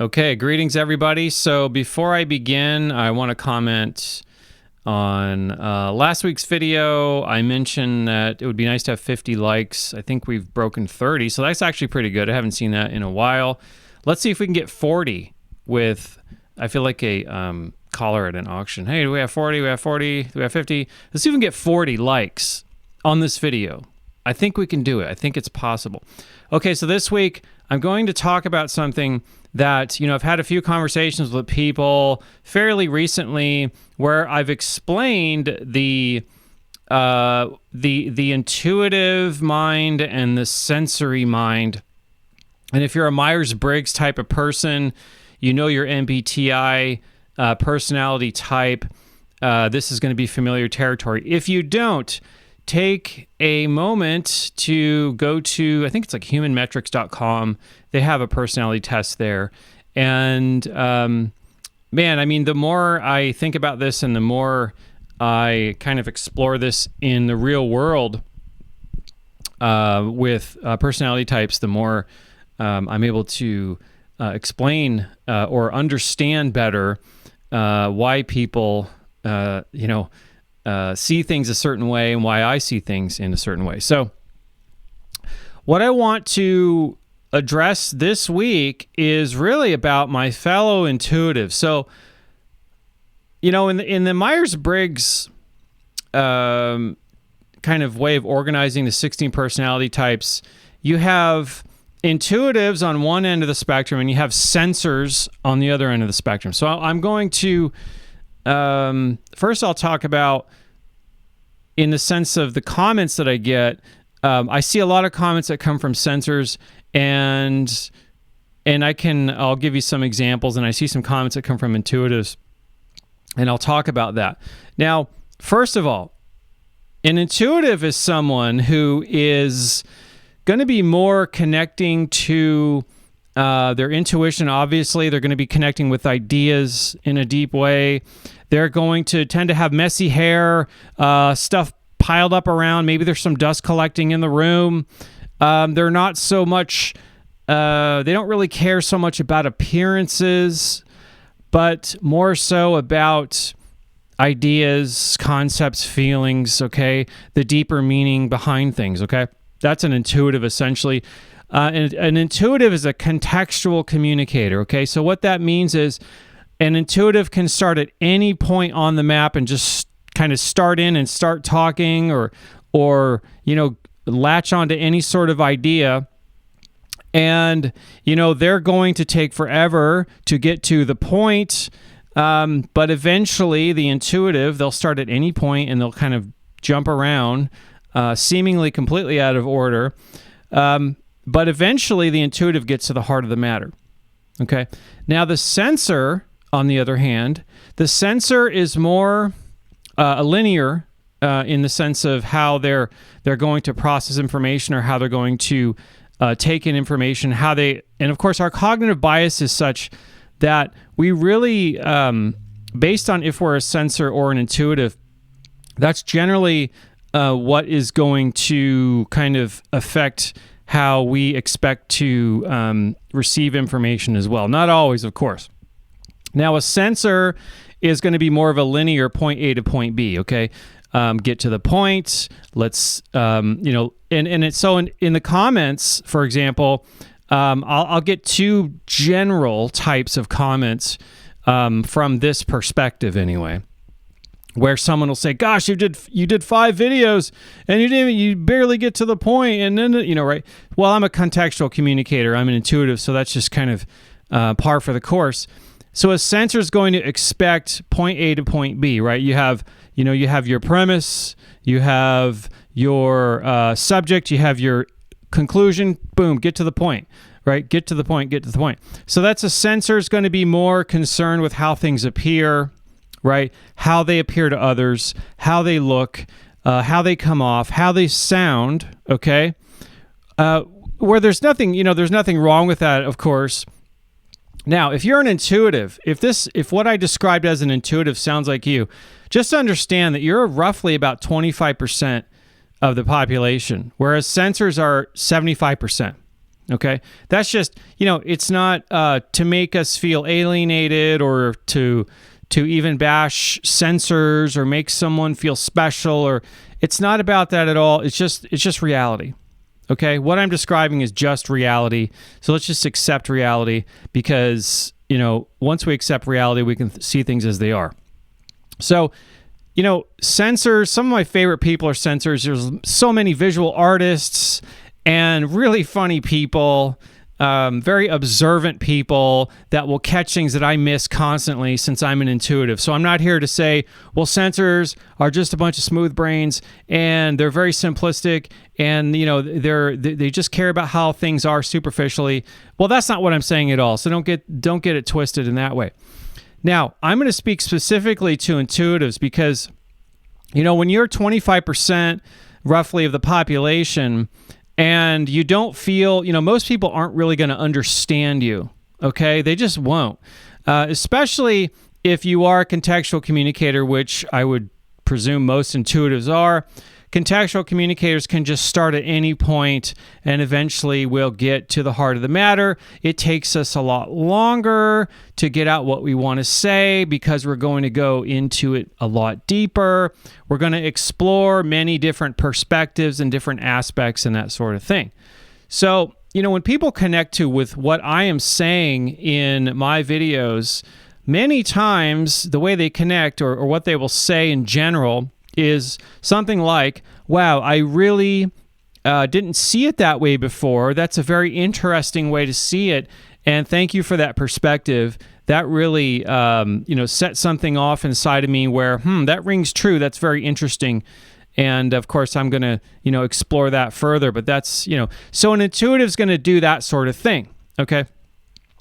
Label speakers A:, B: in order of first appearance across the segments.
A: Okay, greetings everybody. So before I begin, I want to comment on last week's video. I mentioned that it would be nice to have 50 likes. I think we've broken 30, so that's actually pretty good. I haven't seen that in a while. Let's see if we can get 40 with, I feel like a caller at an auction. Hey, do we have 40? Do we have 40? Do we have 50? Let's see if we can get 40 likes on this video. I think we can do it. I think it's possible. Okay, so this week I'm going to talk about something that, I've had a few conversations with people fairly recently where I've explained the intuitive mind and the sensory mind. And if you're a Myers-Briggs type of person, you know your MBTI personality type, this is going to be familiar territory. If you don't, take a moment to go to, I think it's like humanmetrics.com. They have a personality test there. And the more I think about this and the more I kind of explore this in the real world with personality types, the more I'm able to explain or understand better why people, see things a certain way and why I see things in a certain way. So what I want to address this week is really about my fellow intuitives. So, in the Myers-Briggs kind of way of organizing the 16 personality types, you have intuitives on one end of the spectrum and you have sensors on the other end of the spectrum. So I'm going to first, I'll talk about in the sense of the comments that I get. I see a lot of comments that come from sensors, and I'll give you some examples, and I see some comments that come from intuitives, and I'll talk about that. Now, first of all, an intuitive is someone who is going to be more connecting to their intuition. Obviously, they're going to be connecting with ideas in a deep way. They're going to tend to have messy hair, stuff piled up around. Maybe there's some dust collecting in the room. They're not so much, they don't really care so much about appearances, but more so about ideas, concepts, feelings, okay? The deeper meaning behind things, okay? That's an intuitive, essentially. An intuitive is a contextual communicator, okay? So what that means is an intuitive can start at any point on the map and just kind of start in and start talking or latch onto any sort of idea. And, they're going to take forever to get to the point. But eventually the intuitive, they'll start at any point and they'll kind of jump around, seemingly completely out of order. But eventually the intuitive gets to the heart of the matter. Okay. Now the sensor, on the other hand, the sensor is more linear in the sense of how they're going to process information or how they're going to take in information, and of course our cognitive bias is such that we really, based on if we're a sensor or an intuitive, that's generally what is going to kind of affect how we expect to receive information as well. Not always, of course. Now, a sensor is going to be more of a linear point A to point B, okay? Get to the point. Let's, and it's so in the comments, for example, I'll get two general types of comments from this perspective anyway, where someone will say, gosh, you did 5 videos and you barely get to the point. And then, right. Well, I'm a contextual communicator. I'm an intuitive. So that's just kind of par for the course. So a sensor is going to expect point A to point B, right? You have your premise, you have your subject, you have your conclusion, boom, get to the point, right? Get to the point. So that's a sensor is going to be more concerned with how things appear, right? How they appear to others, how they look, how they come off, how they sound, okay? Where there's nothing wrong with that, of course. Now, if you're an intuitive, if what I described as an intuitive sounds like you, just understand that you're roughly about 25% of the population, whereas sensors are 75%. Okay, that's just, it's not to make us feel alienated or to even bash censors or make someone feel special, or it's not about that at all. It's just reality. Okay, what I'm describing is just reality. So let's just accept reality, because once we accept reality, we can see things as they are. So censors, some of my favorite people are censors. There's so many visual artists and really funny people, very observant people that will catch things that I miss constantly since I'm an intuitive. So I'm not here to say, well, censors are just a bunch of smooth brains and they're very simplistic and they just care about how things are superficially. Well, that's not what I'm saying at all. So don't get it twisted in that way. Now, I'm going to speak specifically to intuitives because, when you're 25% roughly of the population, and you don't feel, most people aren't really going to understand you, okay? They just won't. Especially if you are a contextual communicator, which I would presume most intuitives are. Contextual communicators can just start at any point and eventually we'll get to the heart of the matter. It takes us a lot longer to get out what we want to say because we're going to go into it a lot deeper. We're going to explore many different perspectives and different aspects and that sort of thing. So, when people connect with what I am saying in my videos, many times the way they connect or what they will say in general is something like, wow, I really didn't see it that way before. That's a very interesting way to see it. And thank you for that perspective. That really, set something off inside of me where, that rings true. That's very interesting. And of course, I'm going to, explore that further. But that's, so an intuitive is going to do that sort of thing. Okay.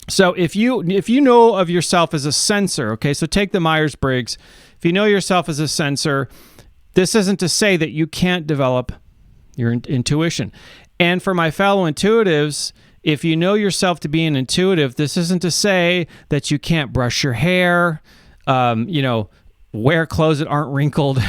A: So if you know of yourself as a sensor, okay, so take the Myers-Briggs. If you know yourself as a sensor, this isn't to say that you can't develop your intuition. And for my fellow intuitives, if you know yourself to be an intuitive, this isn't to say that you can't brush your hair, wear clothes that aren't wrinkled.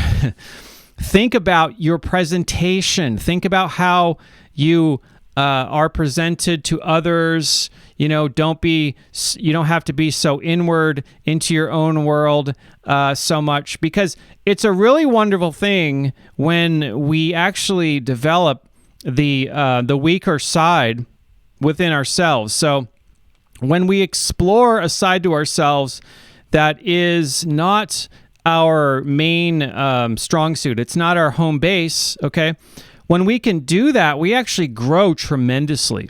A: Think about your presentation. Think about how you are presented to others. You don't have to be so inward into your own world so much, because it's a really wonderful thing when we actually develop the weaker side within ourselves. So when we explore a side to ourselves that is not our main strong suit, it's not our home base, okay? When we can do that, we actually grow tremendously.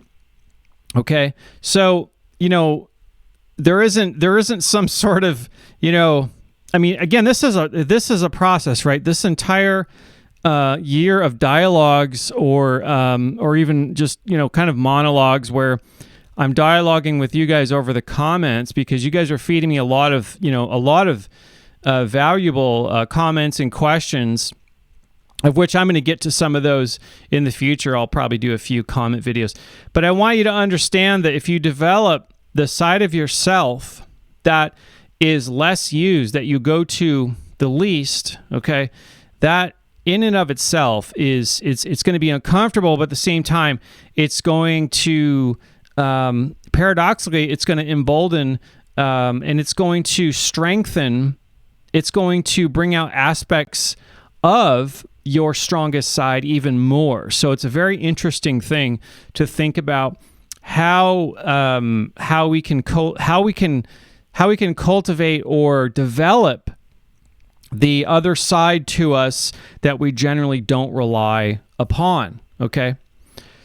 A: Okay, so there isn't some sort of again, this is a process, right? This entire year of dialogues or even just kind of monologues where I'm dialoguing with you guys over the comments because you guys are feeding me a lot of valuable comments and questions, of which I'm going to get to some of those in the future. I'll probably do a few comment videos. But I want you to understand that if you develop the side of yourself that is less used, that you go to the least, okay, that in and of itself it's going to be uncomfortable, but at the same time, it's going to, paradoxically, it's going to embolden and it's going to strengthen, it's going to bring out aspects of your strongest side even more. So it's a very interesting thing to think about how we can cultivate or develop the other side to us that we generally don't rely upon. Okay,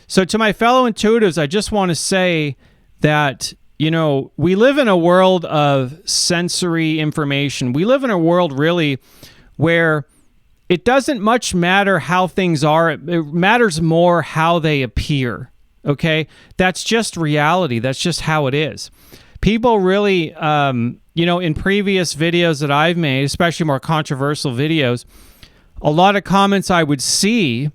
A: so to my fellow intuitives, I just want to say that we live in a world of sensory information. We live in a world really where it doesn't much matter how things are. It matters more how they appear, okay? That's just reality. That's just how it is. People really, in previous videos that I've made, especially more controversial videos, a lot of comments I would see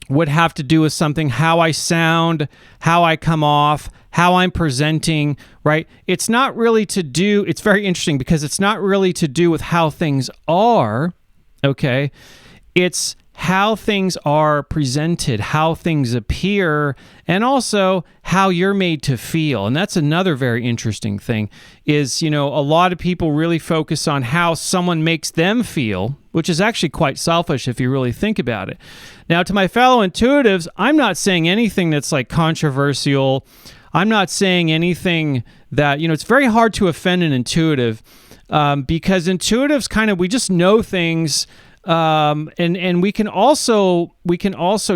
A: would have to do with something, how I sound, how I come off, how I'm presenting, right? It's not really to do, it's very interesting because it's not really to do with how things are, okay? It's how things are presented, how things appear, and also how you're made to feel. And that's another very interesting thing is, a lot of people really focus on how someone makes them feel, which is actually quite selfish if you really think about it. Now, to my fellow intuitives, I'm not saying anything that's like controversial. I'm not saying anything that, it's very hard to offend an intuitive because intuitives we just know things. And we can also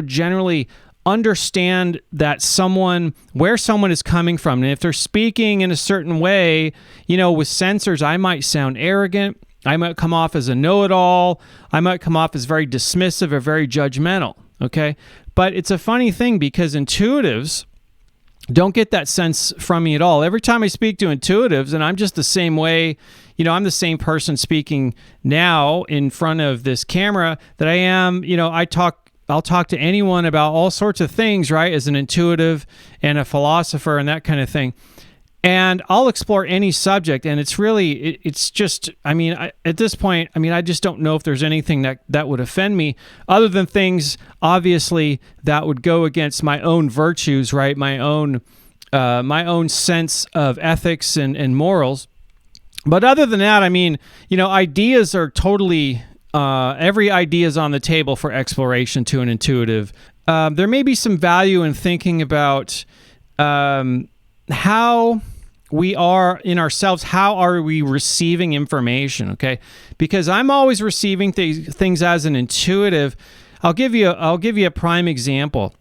A: generally understand that where someone is coming from. And if they're speaking in a certain way, with sensors, I might sound arrogant. I might come off as a know-it-all. I might come off as very dismissive or very judgmental. Okay. But it's a funny thing because intuitives don't get that sense from me at all. Every time I speak to intuitives, and I'm just the same way, I'm the same person speaking now in front of this camera that I am, I'll talk to anyone about all sorts of things, right? As an intuitive and a philosopher and that kind of thing. And I'll explore any subject. And it's really, it's just, at this point, I just don't know if there's anything that would offend me other than things, obviously, that would go against my own virtues, right? My own sense of ethics and morals. But other than that, ideas are totally, every idea is on the table for exploration to an intuitive. There may be some value in thinking about how we are in ourselves. How are we receiving information? Okay, because I'm always receiving things as an intuitive. I'll give you a prime example.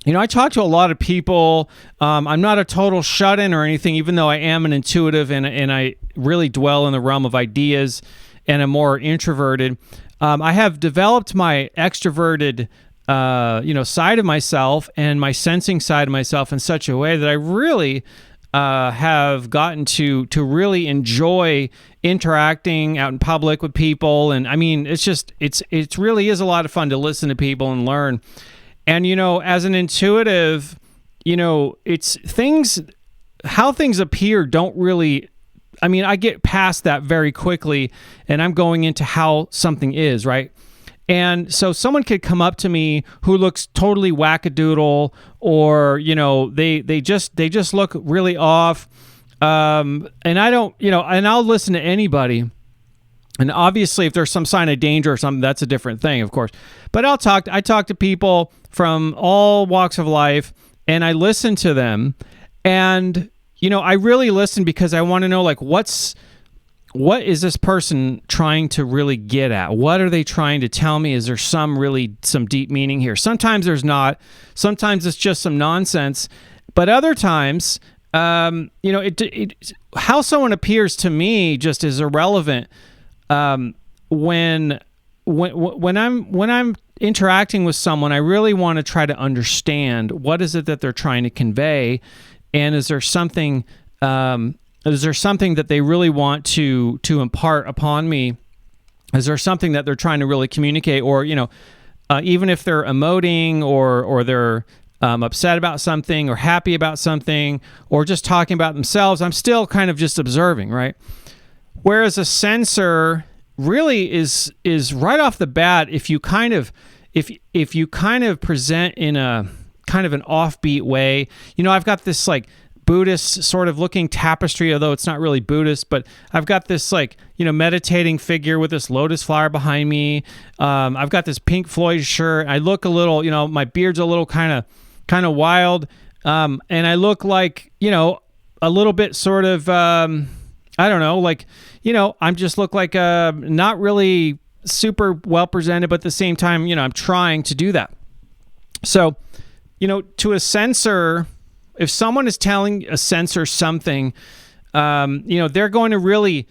A: I talk to a lot of people. I'm not a total shut-in or anything, even though I am an intuitive and I really dwell in the realm of ideas and I'm more introverted. I have developed my extroverted side of myself and my sensing side of myself in such a way that I really have gotten to really enjoy interacting out in public with people. And it really is a lot of fun to listen to people and learn. And, as an intuitive, it's how things appear don't really, I get past that very quickly and I'm going into how something is, right? And so someone could come up to me who looks totally wackadoodle or, they just look really off. And I don't, and I'll listen to anybody. And obviously, if there's some sign of danger or something, that's a different thing, of course. But I talk to people from all walks of life, and I listen to them. And, I really listen because I want to know, what is this person trying to really get at? What are they trying to tell me? Is there some deep meaning here? Sometimes there's not. Sometimes it's just some nonsense. But other times, how someone appears to me just is irrelevant. When I'm interacting with someone, I really want to try to understand what is it that they're trying to convey, and is there something that they really want to impart upon me? Is there something that they're trying to really communicate, or even if they're emoting or they're upset about something or happy about something or just talking about themselves, I'm still kind of just observing, right? Whereas a sensor really is right off the bat, if you kind of present in a kind of an offbeat way, I've got this Buddhist sort of looking tapestry, although it's not really Buddhist, but I've got this meditating figure with this lotus flower behind me. I've got this Pink Floyd shirt. I look a little, my beard's a little kind of wild. And I look like, a little bit sort of, I don't know, I'm just look like not really super well presented, but at the same time, I'm trying to do that. So, to a sensor, if someone is telling a sensor something, they're going to really,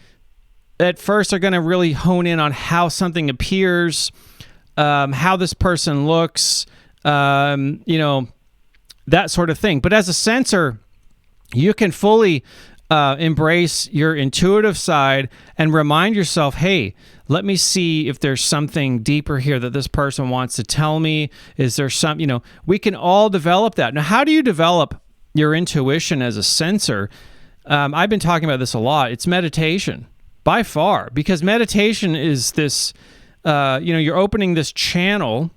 A: at first, they're going to really hone in on how something appears, how this person looks, that sort of thing. But as a sensor, you can fully embrace your intuitive side and remind yourself, hey, let me see if there's something deeper here that this person wants to tell me. Is there some, we can all develop that. Now, how do you develop your intuition as a sensor? I've been talking about this a lot. It's meditation by far, because meditation is this you're opening this channel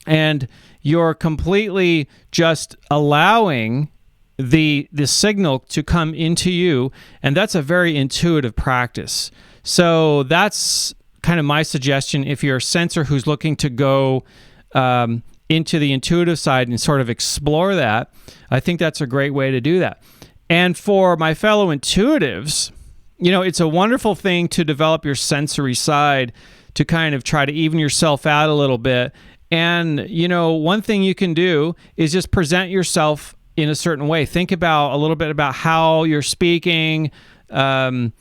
A: and you're completely just allowing the signal to come into you, and that's a very intuitive practice. So that's kind of my suggestion if you're a sensor who's looking to go into the intuitive side and sort of explore that. I think that's a great way to do that. And for my fellow intuitives, it's a wonderful thing to develop your sensory side to kind of try to even yourself out a little bit. And, one thing you can do is just present yourself in a certain way. Think about a little bit about how you're speaking, know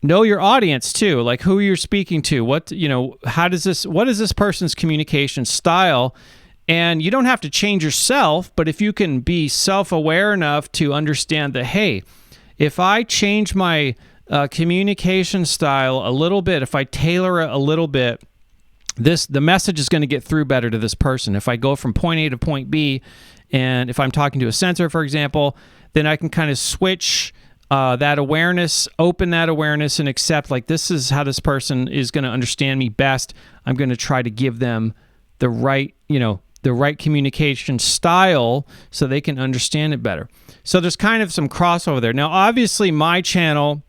A: your audience too, like who you're speaking to, what is this person's communication style? And you don't have to change yourself, but if you can be self-aware enough to understand that, hey, if I change my communication style a little bit, if I tailor it a little bit, the message is going to get through better to this person. If I go from point A to point B, and if I'm talking to a sensor, for example, then I can kind of switch that awareness, open that awareness, and accept, like, this is how this person is going to understand me best. I'm going to try to give them the right communication style so they can understand it better. So there's kind of some crossover there. Now, obviously, my channel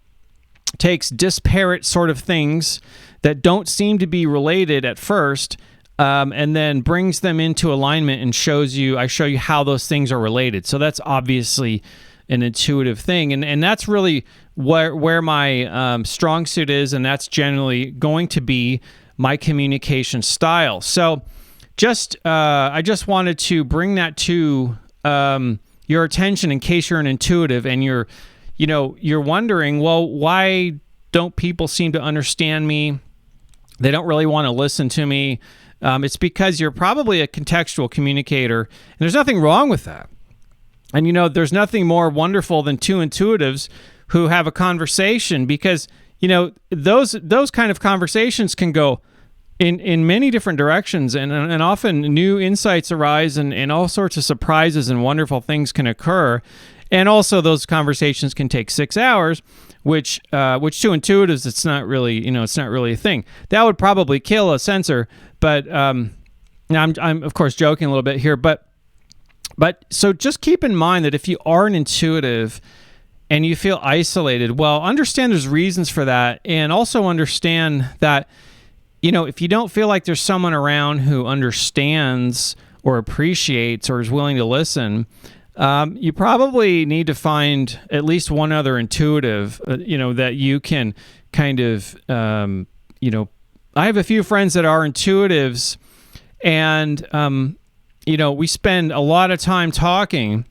A: takes disparate sort of things that don't seem to be related at first, and then brings them into alignment and I show you how those things are related. So that's obviously an intuitive thing, and that's really where my strong suit is, and that's generally going to be my communication style. So I just wanted to bring that to your attention in case you're an intuitive and you're wondering, well, why don't people seem to understand me? They don't really want to listen to me. It's because you're probably a contextual communicator, and there's nothing wrong with that. And, there's nothing more wonderful than two intuitives who have a conversation, because, those kind of conversations can go in many different directions, and often new insights arise, and all sorts of surprises and wonderful things can occur. And also those conversations can take 6 hours, which to intuitives, it's not really a thing. That would probably kill a sensor, but I'm of course joking a little bit here, but so just keep in mind that if you are an intuitive and you feel isolated, well, understand there's reasons for that, and also understand that, if you don't feel like there's someone around who understands or appreciates or is willing to listen, you probably need to find at least one other intuitive, that you can kind of, I have a few friends that are intuitives, and, we spend a lot of time talking.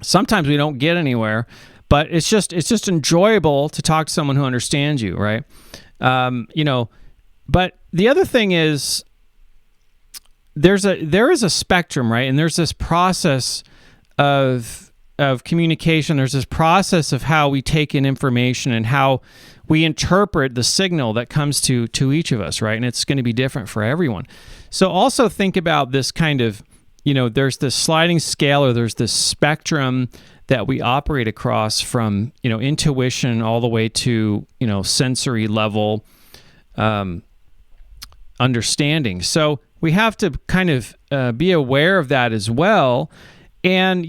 A: Sometimes we don't get anywhere, but it's just enjoyable to talk to someone who understands you, right? But the other thing is there is a spectrum, right? And there's this process of communication. There's this process of how we take in information and how we interpret the signal that comes to each of us, right? And it's going to be different for everyone. So also think about this kind of, there's this sliding scale, or there's this spectrum that we operate across from, intuition all the way to, sensory level understanding. So we have to kind of be aware of that as well. And,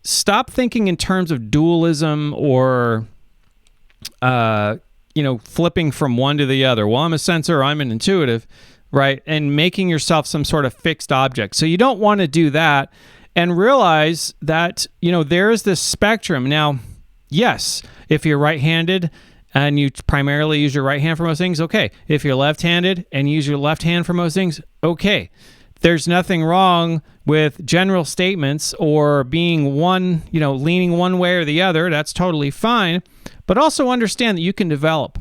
A: stop thinking in terms of dualism or, flipping from one to the other. Well, I'm a sensor, I'm an intuitive, right? And making yourself some sort of fixed object. So you don't want to do that, and realize that, there is this spectrum. Now, yes, if you're right-handed and you primarily use your right hand for most things, okay. If you're left-handed and you use your left hand for most things, okay. There's nothing wrong with general statements or being leaning one way or the other. That's totally fine. But also understand that you can develop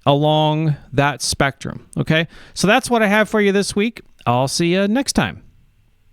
A: along that spectrum, okay? So that's what I have for you this week. I'll see you next time.